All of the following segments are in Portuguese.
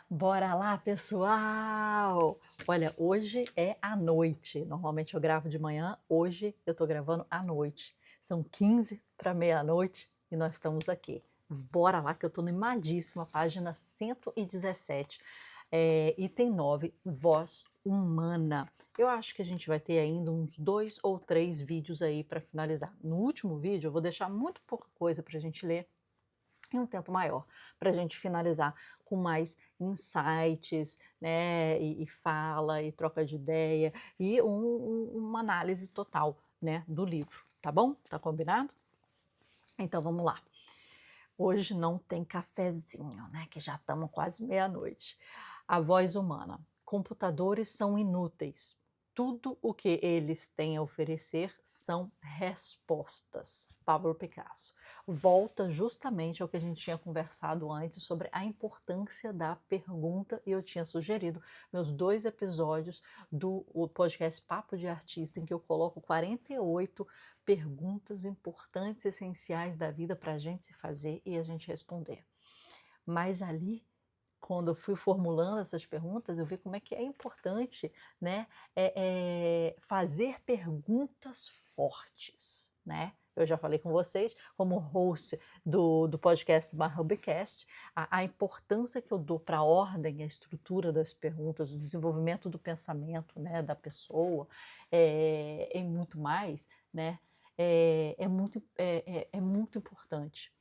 Bora lá, pessoal! Olha, hoje é à noite. Normalmente eu gravo de manhã, hoje eu tô gravando à noite. São 15 para meia-noite e nós estamos aqui. Bora lá, que eu tô animadíssima, página 117, item 9, voz humana. Eu acho que a gente vai ter ainda uns 2 ou 3 vídeos aí para finalizar. No último vídeo eu vou deixar muito pouca coisa para a gente ler e um tempo maior, para a gente finalizar com mais insights, né, e fala, e troca de ideia, e uma análise total, né, do livro, tá bom? Tá combinado? Então vamos lá. Hoje não tem cafezinho, né, que já estamos quase meia-noite. A voz humana. Computadores são inúteis. Tudo o que eles têm a oferecer são respostas. Pablo Picasso. Volta justamente ao que a gente tinha conversado antes sobre a importância da pergunta, e eu tinha sugerido meus 2 episódios do o podcast Papo de Artista, em que eu coloco 48 perguntas importantes, essenciais da vida para a gente se fazer e a gente responder. Mas ali, quando eu fui formulando essas perguntas, eu vi como é que é importante, né, fazer perguntas fortes, né. Eu já falei com vocês, como host do podcast Hubcast, a importância que eu dou para a ordem, a estrutura das perguntas, o desenvolvimento do pensamento, né, da pessoa, e muito mais, né, é muito importante.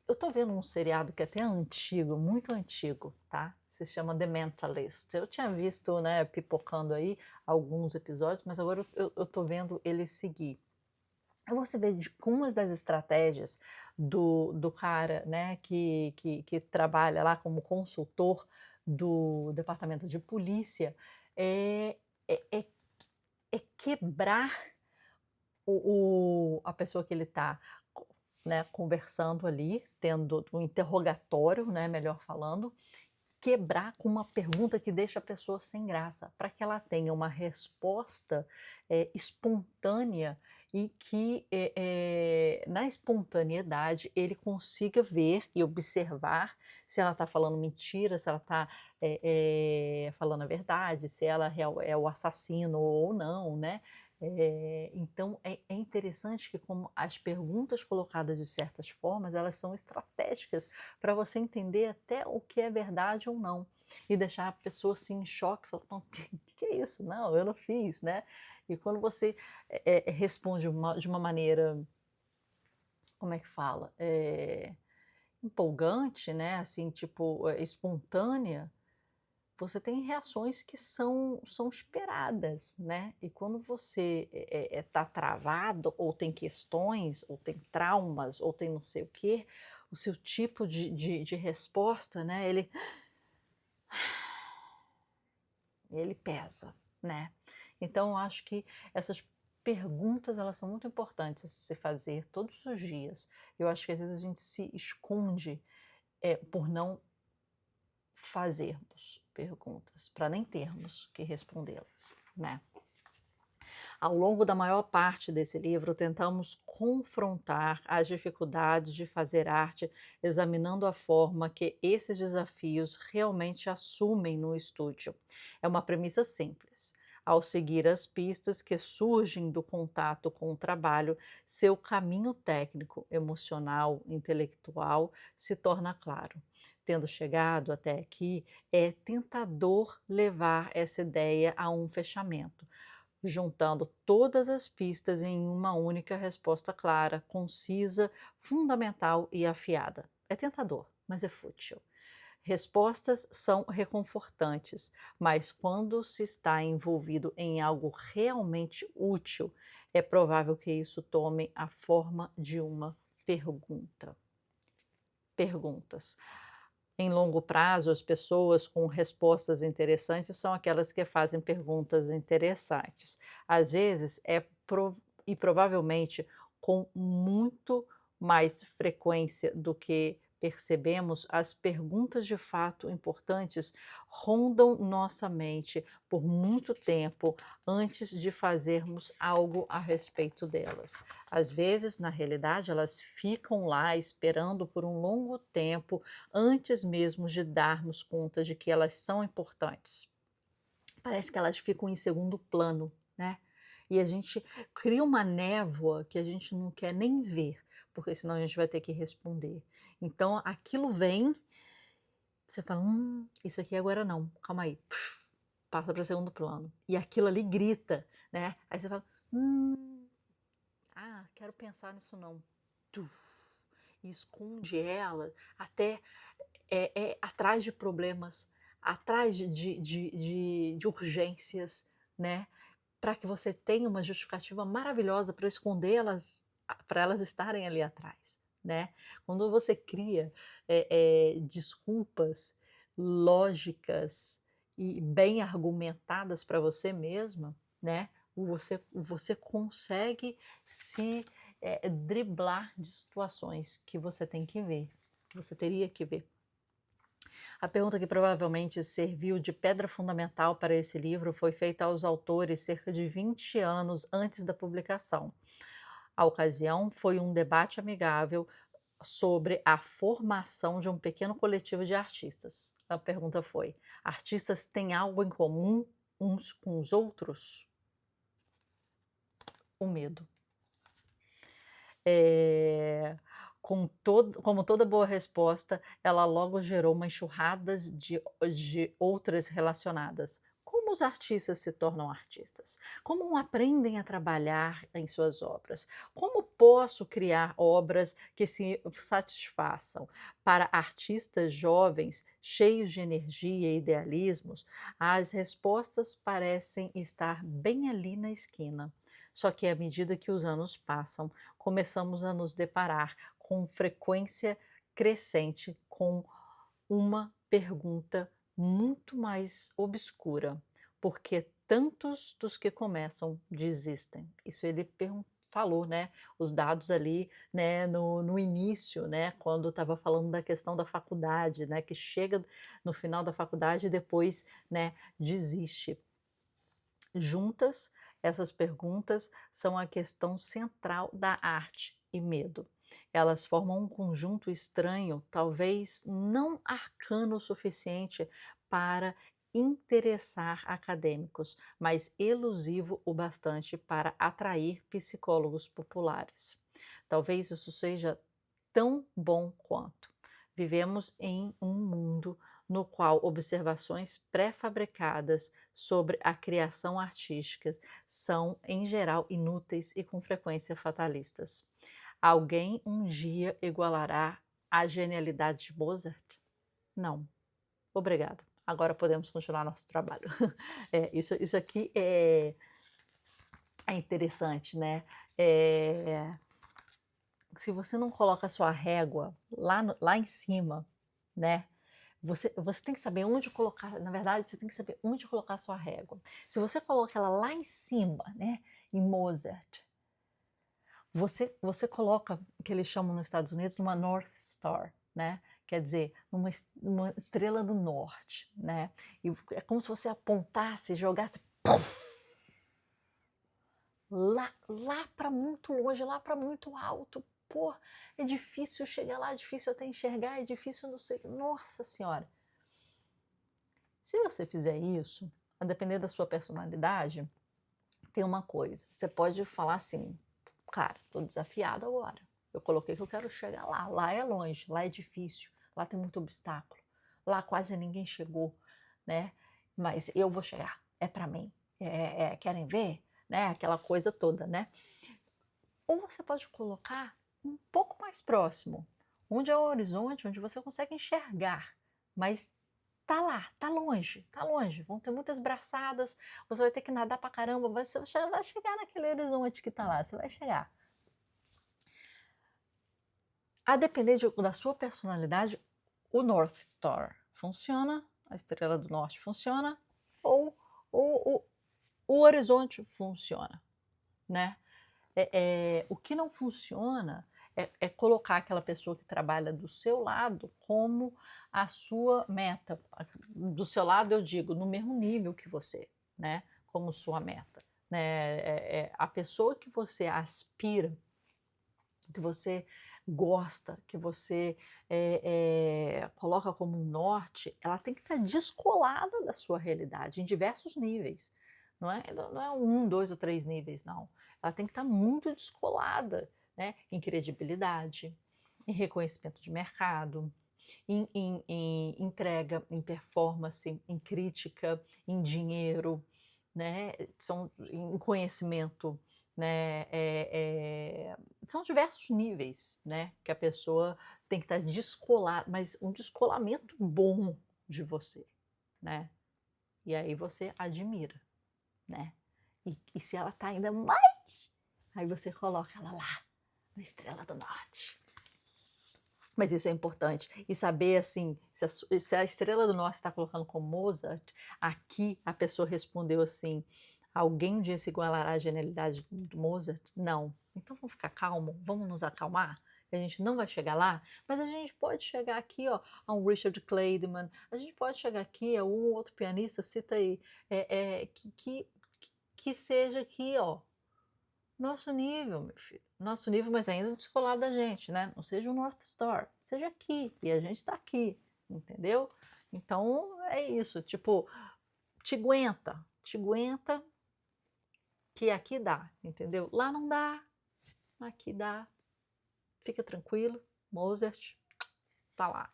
Eu tô vendo um seriado que é até antigo, muito antigo, tá, se chama The Mentalist. Eu tinha visto, né, pipocando aí alguns episódios, mas agora eu tô vendo ele seguir. Aí você vê de como das estratégias do cara, né, que trabalha lá como consultor do departamento de polícia, é é é é quebrar a pessoa que ele está, né, conversando ali, tendo um interrogatório, né, melhor falando, quebrar com uma pergunta que deixa a pessoa sem graça, para que ela tenha uma resposta, espontânea e que, na espontaneidade ele consiga ver e observar se ela está falando mentira, se ela está, falando a verdade, se ela é o assassino ou não, né. Então é interessante que, como as perguntas colocadas de certas formas, elas são estratégicas para você entender até o que é verdade ou não, e deixar a pessoa, assim, em choque, falando: "Não, que é isso? Não, eu não fiz", né. E quando você, responde de uma maneira, como é que fala? Empolgante, né, assim, tipo, espontânea, você tem reações que são esperadas, né. E quando você tá travado, ou tem questões, ou tem traumas, ou tem não sei o quê, o seu tipo de resposta, né, ele pesa, né. Então eu acho que essas perguntas, elas são muito importantes a se fazer todos os dias. Eu acho que às vezes a gente se esconde, por não fazermos perguntas, para nem termos que respondê-las, né. Ao longo da maior parte desse livro, tentamos confrontar as dificuldades de fazer arte, examinando a forma que esses desafios realmente assumem no estúdio. É uma premissa simples. Ao seguir as pistas que surgem do contato com o trabalho, seu caminho técnico, emocional, intelectual se torna claro. Tendo chegado até aqui, é tentador levar essa ideia a um fechamento, juntando todas as pistas em uma única resposta clara, concisa, fundamental e afiada. É tentador, mas é fútil. Respostas são reconfortantes, mas quando se está envolvido em algo realmente útil, é provável que isso tome a forma de uma pergunta. Perguntas. Em longo prazo, as pessoas com respostas interessantes são aquelas que fazem perguntas interessantes. Às vezes provavelmente com muito mais frequência do que percebemos, as perguntas de fato importantes rondam nossa mente por muito tempo antes de fazermos algo a respeito delas. Às vezes, na realidade, elas ficam lá esperando por um longo tempo antes mesmo de darmos conta de que elas são importantes. Parece que elas ficam em segundo plano, né? E a gente cria uma névoa que a gente não quer nem ver, porque senão a gente vai ter que responder. Então aquilo vem, você fala: isso aqui agora não, calma aí", passa para segundo plano. E aquilo ali grita, né? Aí você fala: quero pensar nisso não". Tuf, e esconde ela até atrás de problemas, atrás de urgências, né? Para que você tenha uma justificativa maravilhosa para escondê-las, para elas estarem ali atrás, né? Quando você cria desculpas lógicas e bem argumentadas para você mesma, né? Você consegue se driblar de situações que você tem que ver, que você teria que ver. A pergunta que provavelmente serviu de pedra fundamental para esse livro foi feita aos autores cerca de 20 anos antes da publicação. A ocasião foi um debate amigável sobre a formação de um pequeno coletivo de artistas. A pergunta foi: artistas têm algo em comum uns com os outros? O medo. Como toda boa resposta, ela logo gerou uma enxurrada de outras relacionadas. Como os artistas se tornam artistas? Como aprendem a trabalhar em suas obras? Como posso criar obras que se satisfaçam? Para artistas jovens, cheios de energia e idealismos, as respostas parecem estar bem ali na esquina. Só que à medida que os anos passam, começamos a nos deparar com frequência crescente com uma pergunta muito mais obscura: por que tantos dos que começam desistem? Isso ele falou, né, os dados ali, né, no início, né, quando estava falando da questão da faculdade, né, que chega no final da faculdade e depois, né, desiste. Juntas, essas perguntas são a questão central da arte e medo. Elas formam um conjunto estranho, talvez não arcano o suficiente para interessar acadêmicos, mas elusivo o bastante para atrair psicólogos populares. Talvez isso seja tão bom quanto. Vivemos em um mundo no qual observações pré-fabricadas sobre a criação artística são, em geral, inúteis e com frequência fatalistas. Alguém um dia igualará a genialidade de Mozart? Não. Obrigada. Agora podemos continuar nosso trabalho. Isso aqui é interessante, né? Se você não coloca a sua régua lá em cima, né? Você tem que saber onde colocar, na verdade, você tem que saber onde colocar a sua régua. Se você coloca ela lá em cima, né, em Mozart, você coloca o que eles chamam nos Estados Unidos numa North Star, né? Quer dizer, numa estrela do norte, né? E é como se você apontasse, jogasse lá para muito longe, lá para muito alto. Pô, é difícil chegar lá, é difícil até enxergar, é difícil não sei. Nossa Senhora! Se você fizer isso, a depender da sua personalidade, tem uma coisa. Você pode falar assim: cara, estou desafiado agora. Eu coloquei que eu quero chegar lá. Lá é longe, lá é difícil, lá tem muito obstáculo, lá quase ninguém chegou, né? Mas eu vou chegar, é para mim. Querem ver? Né? Aquela coisa toda, né? Ou você pode colocar um pouco mais próximo, onde é o horizonte, onde você consegue enxergar, mas tá lá, tá longe, vão ter muitas braçadas, você vai ter que nadar pra caramba, você vai chegar naquele horizonte que tá lá, você vai chegar. A depender da sua personalidade, o North Star funciona, a estrela do norte funciona, ou o horizonte funciona, né? O que não funciona é colocar aquela pessoa que trabalha do seu lado como a sua meta. Do seu lado, eu digo, no mesmo nível que você, né, como sua meta, né, a pessoa que você aspira, que você gosta, que você coloca como um norte, ela tem que estar descolada da sua realidade em diversos níveis. Não é um, dois ou três níveis, não. Ela tem que estar muito descolada, né? Em credibilidade, em reconhecimento de mercado, em entrega, em performance, em crítica, em dinheiro, né? Em conhecimento, né? São diversos níveis, né? Que a pessoa tem que estar descolada, mas um descolamento bom de você, né? E aí você admira, né? E se ela está ainda mais, aí você coloca ela lá na Estrela do Norte. Mas isso é importante. E saber, assim, se a Estrela do Norte está colocando como Mozart, aqui a pessoa respondeu assim: alguém um dia se igualará à genialidade do Mozart? Não. Então vamos ficar calmo, vamos nos acalmar. A gente não vai chegar lá, mas a gente pode chegar aqui, ó, a um Richard Clayderman, a gente pode chegar aqui a um outro pianista, cita aí, que seja aqui, ó, nosso nível, meu filho. Nosso nível, mas ainda descolado da gente, né? Não seja um North Star, seja aqui. E a gente está aqui, entendeu? Então é isso. Tipo, te aguenta que aqui dá, entendeu? Lá não dá, aqui dá. Fica tranquilo, Mozart tá lá.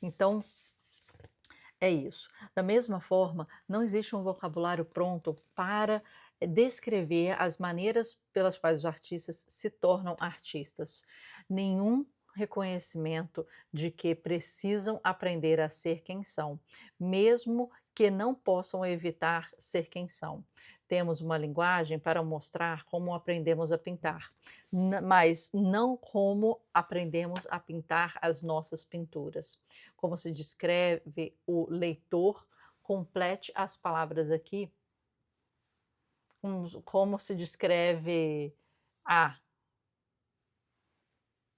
Então é isso. Da mesma forma, não existe um vocabulário pronto para descrever as maneiras pelas quais os artistas se tornam artistas. Nenhum reconhecimento de que precisam aprender a ser quem são, mesmo que não possam evitar ser quem são. Temos uma linguagem para mostrar como aprendemos a pintar, mas não como aprendemos a pintar as nossas pinturas. Como se descreve o leitor, complete as palavras aqui, como se descreve a,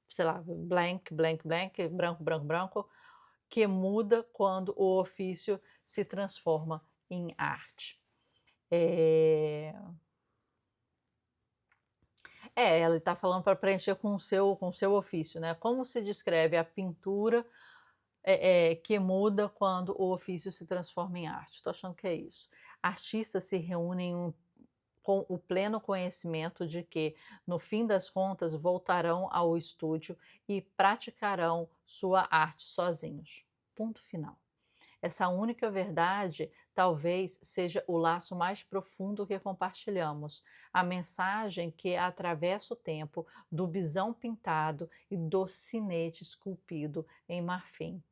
sei lá, blank, blank, blank, branco, branco, branco, que muda quando o ofício se transforma em arte. Ela está falando para preencher com o seu ofício, né? Como se descreve a pintura que muda quando o ofício se transforma em arte. Estou achando que é isso. Artistas se reúnem com o pleno conhecimento de que, no fim das contas, voltarão ao estúdio e praticarão sua arte sozinhos. Ponto final. Essa única verdade talvez seja o laço mais profundo que compartilhamos, a mensagem que atravessa o tempo do bisão pintado e do sinete esculpido em marfim.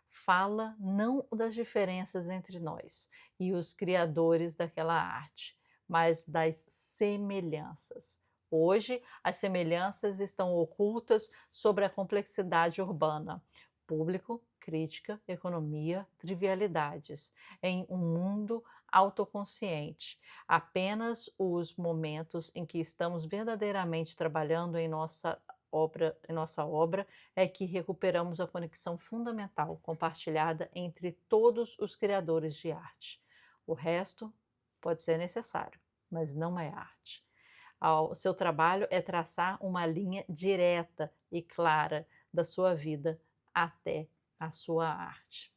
Fala não das diferenças entre nós e os criadores daquela arte, mas das semelhanças. Hoje, as semelhanças estão ocultas sobre a complexidade urbana. Público, crítica, economia, trivialidades. Em um mundo autoconsciente, apenas os momentos em que estamos verdadeiramente trabalhando em nossa obra é que recuperamos a conexão fundamental compartilhada entre todos os criadores de arte. O resto pode ser necessário, mas não é arte. O seu trabalho é traçar uma linha direta e clara da sua vida até a sua arte.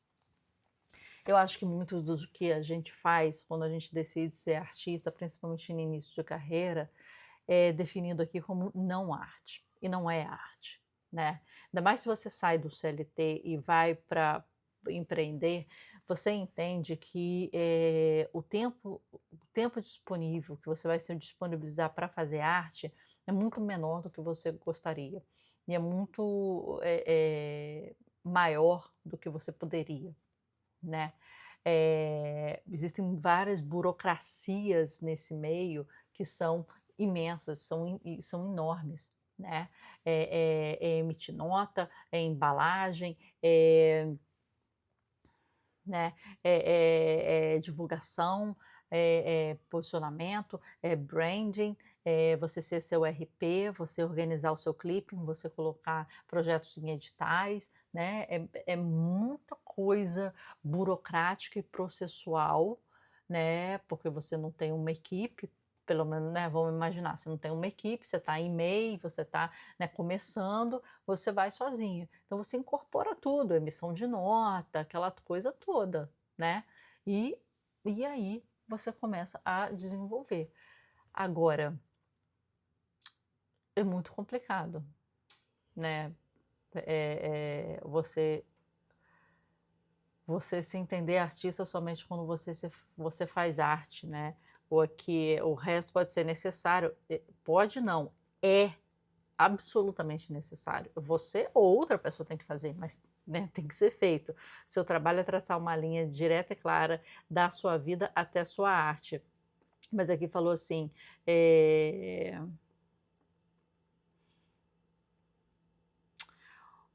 Eu acho que muito do que a gente faz quando a gente decide ser artista, principalmente no início de carreira, é definido aqui como não arte, e não é arte, né? Ainda mais se você sai do CLT e vai para empreender, você entende que o tempo disponível que você vai se disponibilizar para fazer arte é muito menor do que você gostaria, e é muito maior do que você poderia, né? Existem várias burocracias nesse meio que são imensas, são enormes, né? Emitir nota, embalagem, né? Divulgação, posicionamento, branding, você ser seu RP, você organizar o seu clipping, você colocar projetos em editais, né? É muita coisa burocrática e processual, né? Porque você não tem uma equipe, pelo menos, né? Vamos imaginar, você não tem uma equipe, você está em MEI, você está, né, começando, você vai sozinho. Então você incorpora tudo, emissão de nota, aquela coisa toda, né? E, e aí você começa a desenvolver. Agora, é muito complicado, né? Você se entender artista somente quando você faz arte, né? Ou que o resto pode ser necessário. Pode não, é absolutamente necessário. Você ou outra pessoa tem que fazer, mas, né, tem que ser feito. Seu trabalho é traçar uma linha direta e clara da sua vida até a sua arte. Mas aqui falou assim,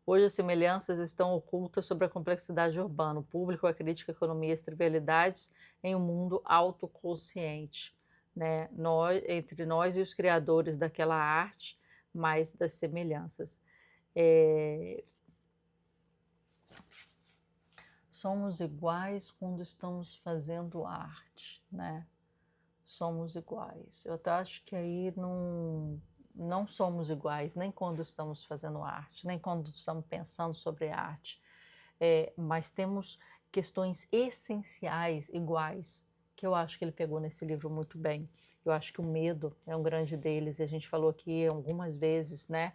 hoje as semelhanças estão ocultas sobre a complexidade urbana. O público, a crítica, a economia e as trivialidades em um mundo autoconsciente, né? Entre nós e os criadores daquela arte, mais das semelhanças. Somos iguais quando estamos fazendo arte, né? Somos iguais. Eu até acho que aí não somos iguais, nem quando estamos fazendo arte, nem quando estamos pensando sobre arte. Mas temos questões essenciais iguais, que eu acho que ele pegou nesse livro muito bem. Eu acho que o medo é um grande deles, e a gente falou aqui algumas vezes, né?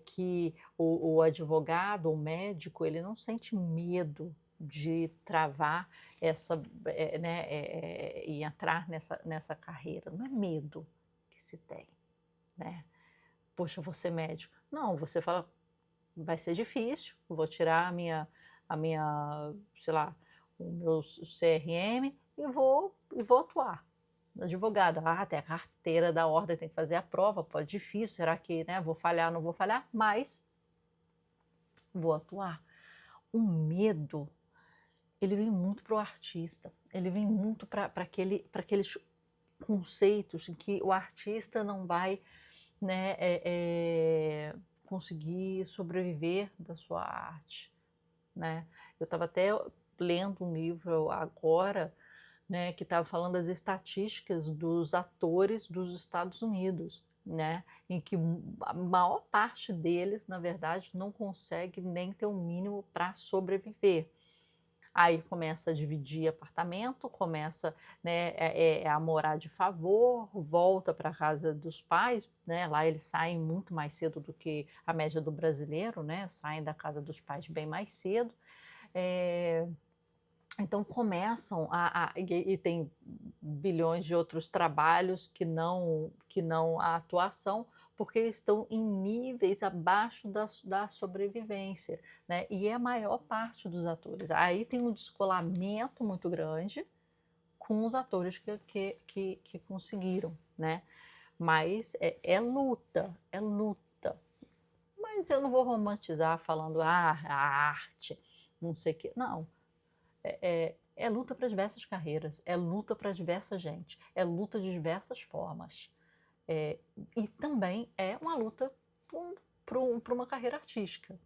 Que o advogado, o médico, ele não sente medo de travar né, e entrar nessa carreira. Não é medo que se tem, né? Poxa, vou ser médico. Não, você fala, vai ser difícil, vou tirar sei lá, o meu CRM e vou atuar. Advogado, tem a carteira da ordem, tem que fazer a prova, pode difícil, será que, né, vou falhar, não vou falhar? Mas vou atuar. O medo, ele vem muito para o artista, ele vem muito para aqueles conceitos em que o artista não vai, né, conseguir sobreviver da sua arte, né? Eu estava até lendo um livro agora, né, que estava falando das estatísticas dos atores dos Estados Unidos, né, em que a maior parte deles, na verdade, não consegue nem ter um mínimo para sobreviver. Aí começa a dividir apartamento, começa, né, a morar de favor, volta para a casa dos pais, né? Lá eles saem muito mais cedo do que a média do brasileiro, né? Saem da casa dos pais bem mais cedo. Então começam e tem bilhões de outros trabalhos que não a atuação, porque estão em níveis abaixo da sobrevivência, né? E é a maior parte dos atores. Aí tem um descolamento muito grande com os atores que conseguiram, né? Mas é luta, é luta. Mas eu não vou romantizar falando, a arte, não sei o quê. Não. É luta para diversas carreiras, é luta para diversa gente, é luta de diversas formas. E também é uma luta para uma carreira artística.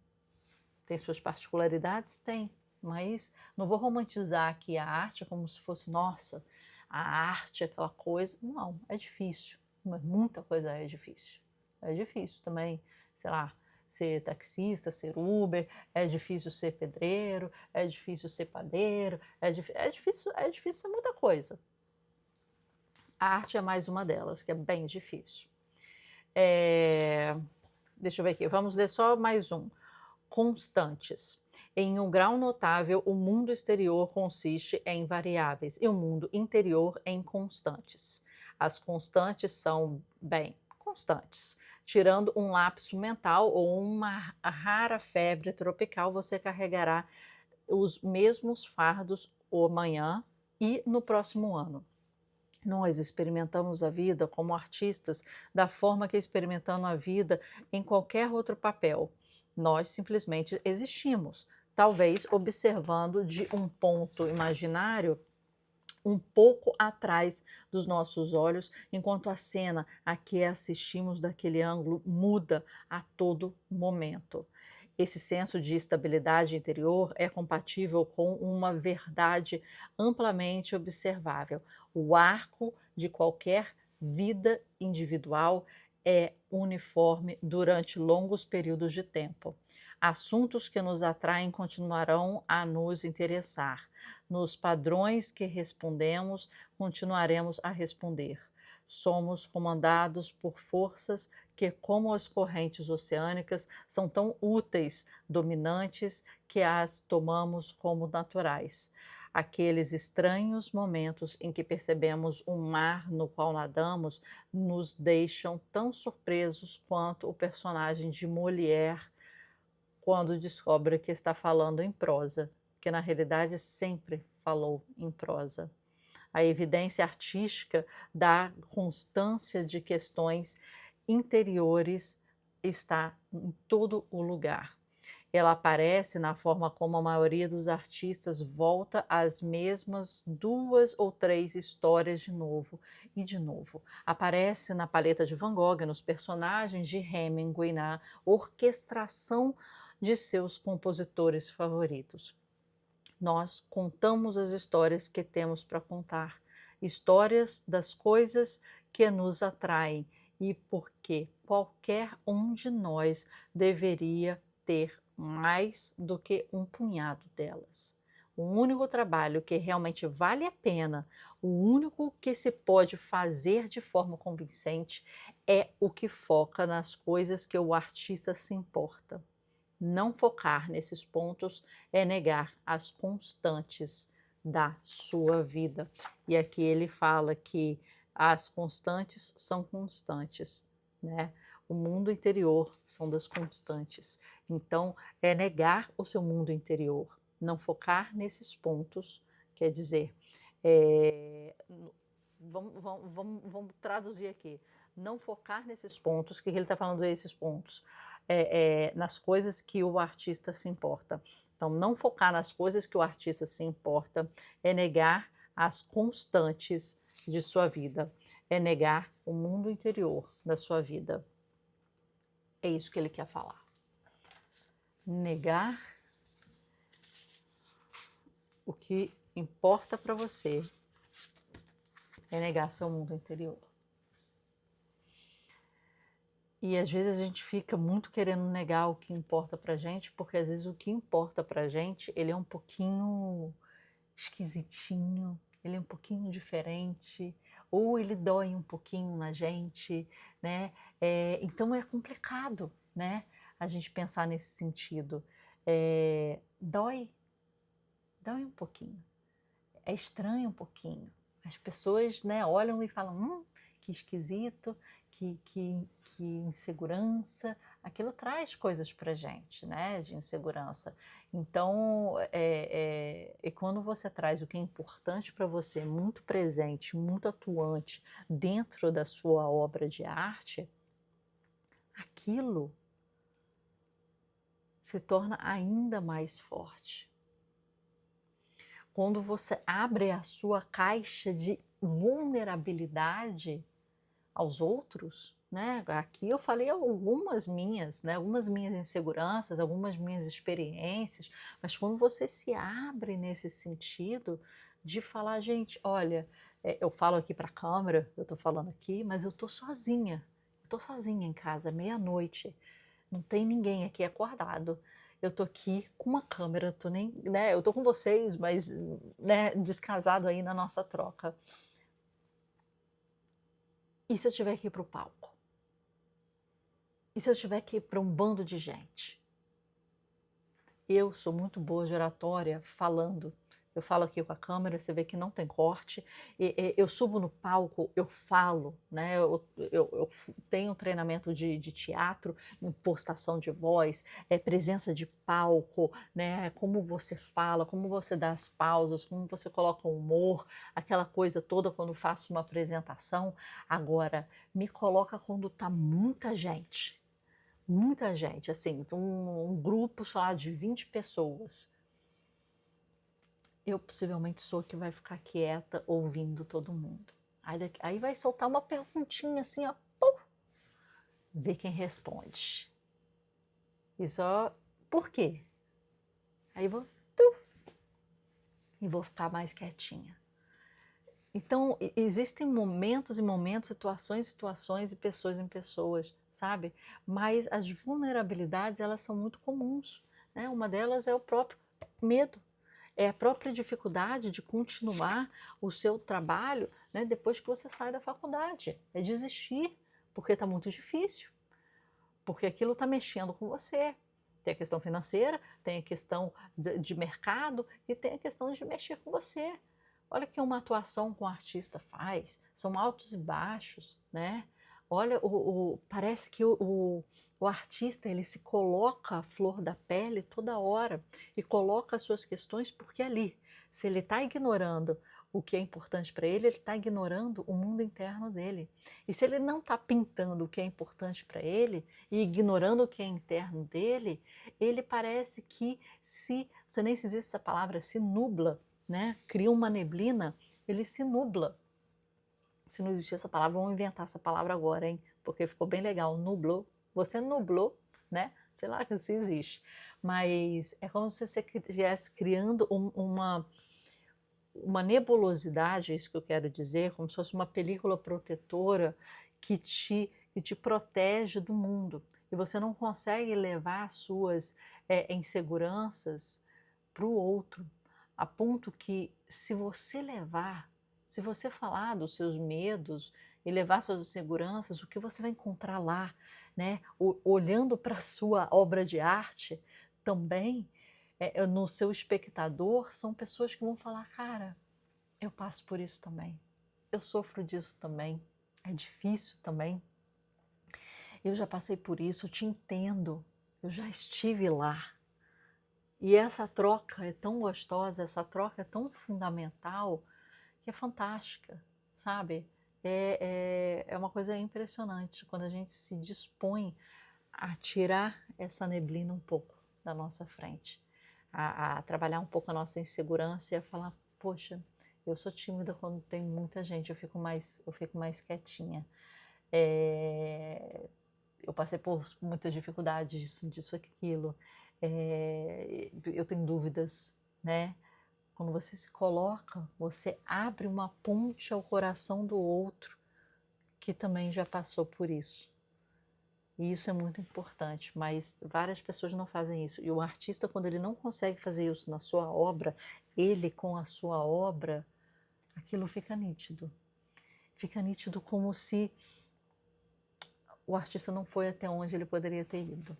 Tem suas particularidades? Tem, mas não vou romantizar aqui a arte como se fosse, nossa, a arte é aquela coisa. Não, é difícil, mas muita coisa é difícil. É difícil também, sei lá, ser taxista, ser Uber, é difícil ser pedreiro, é difícil ser padeiro, é difícil ser muita coisa. A arte é mais uma delas, que é bem difícil. Deixa eu ver aqui, vamos ler só mais um. Constantes. Em um grau notável, o mundo exterior consiste em variáveis e o mundo interior em constantes. As constantes são, bem, constantes. Tirando um lapso mental ou uma rara febre tropical, você carregará os mesmos fardos amanhã e no próximo ano. Nós experimentamos a vida como artistas da forma que experimentamos a vida em qualquer outro papel. Nós simplesmente existimos, talvez observando de um ponto imaginário um pouco atrás dos nossos olhos, enquanto a cena a que assistimos daquele ângulo muda a todo momento. Esse senso de estabilidade interior é compatível com uma verdade amplamente observável. O arco de qualquer vida individual é uniforme durante longos períodos de tempo. Assuntos que nos atraem continuarão a nos interessar. Nos padrões que respondemos, continuaremos a responder. Somos comandados por forças que, como as correntes oceânicas, são tão úteis, dominantes, que as tomamos como naturais. Aqueles estranhos momentos em que percebemos um mar no qual nadamos nos deixam tão surpresos quanto o personagem de Molière quando descobre que está falando em prosa, que na realidade sempre falou em prosa. A evidência artística da constância de questões interiores está em todo o lugar. Ela aparece na forma como a maioria dos artistas volta às mesmas 2 ou 3 histórias de novo e de novo. Aparece na paleta de Van Gogh, nos personagens de Hemingway, na orquestração de seus compositores favoritos. Nós contamos as histórias que temos para contar, histórias das coisas que nos atraem e porque qualquer um de nós deveria ter mais do que um punhado delas. O único trabalho que realmente vale a pena, o único que se pode fazer de forma convincente é o que foca nas coisas que o artista se importa. Não focar nesses pontos é negar as constantes da sua vida. E aqui ele fala que as constantes são constantes, né? O mundo interior são das constantes. Então, é negar o seu mundo interior, não focar nesses pontos, quer dizer, vamos traduzir aqui, não focar nesses pontos, o que ele está falando desses pontos? Nas coisas que o artista se importa. Então, não focar nas coisas que o artista se importa é negar as constantes de sua vida, é negar o mundo interior da sua vida. É isso que ele quer falar. Negar o que importa para você é negar seu mundo interior. E às vezes a gente fica muito querendo negar o que importa pra gente, porque às vezes o que importa pra gente, ele é um pouquinho esquisitinho, ele é um pouquinho diferente, ou ele dói um pouquinho na gente, né? Então é complicado, né? A gente pensar nesse sentido. Dói um pouquinho, é estranho um pouquinho. As pessoas, né, olham e falam, que esquisito, que insegurança, aquilo traz coisas para gente, né, de insegurança. Então, e quando você traz o que é importante para você, muito presente, muito atuante dentro da sua obra de arte, aquilo se torna ainda mais forte. Quando você abre a sua caixa de vulnerabilidade aos outros, né? Aqui eu falei algumas minhas, né? Algumas minhas inseguranças, algumas minhas experiências, mas quando você se abre nesse sentido de falar, gente, olha, eu falo aqui para a câmera, eu estou falando aqui, mas eu estou sozinha em casa, meia-noite, não tem ninguém aqui acordado. Eu tô aqui com uma câmera, né, eu tô com vocês, mas, né, descasado aí na nossa troca. E se eu tiver que ir para o palco? E se eu tiver que ir para um bando de gente? Eu sou muito boa de oratória falando. Eu falo aqui com a câmera, você vê que não tem corte. Eu subo no palco, eu falo, né? Eu tenho treinamento de teatro, impostação de voz, presença de palco, né? Como você fala, como você dá as pausas, como você coloca o humor, aquela coisa toda quando faço uma apresentação. Agora, me coloca quando tá muita gente, assim, um grupo, sei lá, de 20 pessoas. eu possivelmente sou a que vai ficar quieta ouvindo todo mundo. Aí vai soltar uma perguntinha assim, ó, pum, vê quem responde. E só, por quê? Aí vou, e vou ficar mais quietinha. Então, existem momentos e momentos, situações e situações e pessoas em pessoas, sabe? Mas as vulnerabilidades, elas são muito comuns, né? Uma delas é o próprio medo, é a própria dificuldade de continuar o seu trabalho, né, depois que você sai da faculdade. É desistir, porque está muito difícil, porque aquilo está mexendo com você. Tem a questão financeira, tem a questão de mercado e tem a questão de mexer com você. Olha que uma atuação que um artista faz, são altos e baixos, né? Olha, parece que o artista ele se coloca à flor da pele toda hora e coloca as suas questões porque ali, se ele está ignorando o que é importante para ele está ignorando o mundo interno dele. E se ele não está pintando o que é importante para ele e ignorando o que é interno dele, ele parece que não sei nem se existe essa palavra, se nubla, né? Cria uma neblina, ele se nubla. Se não existir essa palavra, vamos inventar essa palavra agora, hein? Porque ficou bem legal, nublou. Você nublou, né? Sei lá se existe. Mas é como se você estivesse criando uma nebulosidade, é isso que eu quero dizer, como se fosse uma película protetora que te protege do mundo. E você não consegue levar as suas inseguranças para o outro, a ponto que se você falar dos seus medos e levar suas inseguranças, o que você vai encontrar lá, né? Olhando para a sua obra de arte também, no seu espectador, são pessoas que vão falar, cara, eu passo por isso também, eu sofro disso também, é difícil também, eu já passei por isso, eu te entendo, eu já estive lá. E essa troca é tão gostosa, essa troca é tão fundamental, que é fantástica, sabe? É uma coisa impressionante quando a gente se dispõe a tirar essa neblina um pouco da nossa frente, a trabalhar um pouco a nossa insegurança e a falar, poxa, eu sou tímida quando tem muita gente, eu fico mais quietinha. Eu passei por muitas dificuldades, disso, aquilo. Eu tenho dúvidas, né? Quando você se coloca, você abre uma ponte ao coração do outro que também já passou por isso. E isso é muito importante, mas várias pessoas não fazem isso. E o artista, quando ele não consegue fazer isso na sua obra, ele com a sua obra, aquilo fica nítido. Fica nítido como se o artista não foi até onde ele poderia ter ido.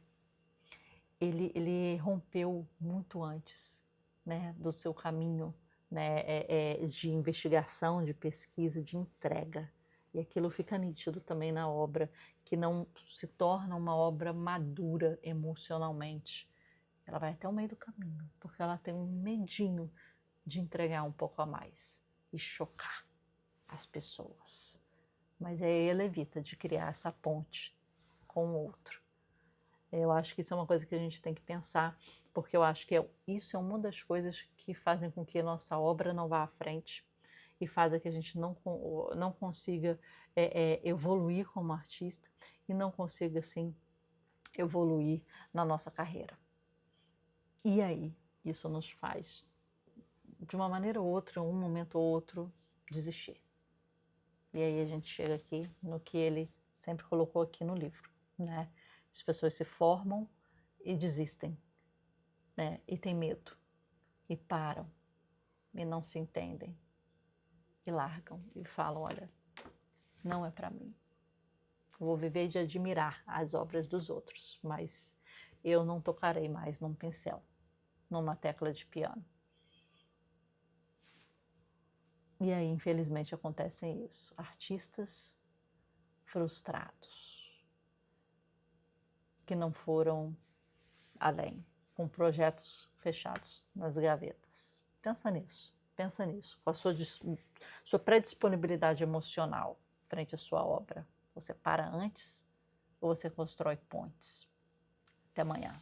Ele rompeu muito antes, né, do seu caminho, né, de investigação, de pesquisa, de entrega. E aquilo fica nítido também na obra, que não se torna uma obra madura emocionalmente. Ela vai até o meio do caminho, porque ela tem um medinho de entregar um pouco a mais e chocar as pessoas. Mas aí ela evita de criar essa ponte com o outro. Eu acho que isso é uma coisa que a gente tem que pensar, porque eu acho que isso é uma das coisas que fazem com que a nossa obra não vá à frente e fazem que a gente não consiga evoluir como artista e não consiga, assim, evoluir na nossa carreira. E aí, isso nos faz, de uma maneira ou outra, um momento ou outro, desistir. E aí a gente chega aqui no que ele sempre colocou aqui no livro, né? As pessoas se formam e desistem, né? E têm medo, e param, e não se entendem, e largam, e falam, olha, não é para mim. Vou viver de admirar as obras dos outros, mas eu não tocarei mais num pincel, numa tecla de piano. E aí, infelizmente, acontece isso. Artistas frustrados, que não foram além, com projetos fechados nas gavetas. Pensa nisso, com a sua predisponibilidade emocional frente à sua obra. Você para antes ou você constrói pontes? Até amanhã.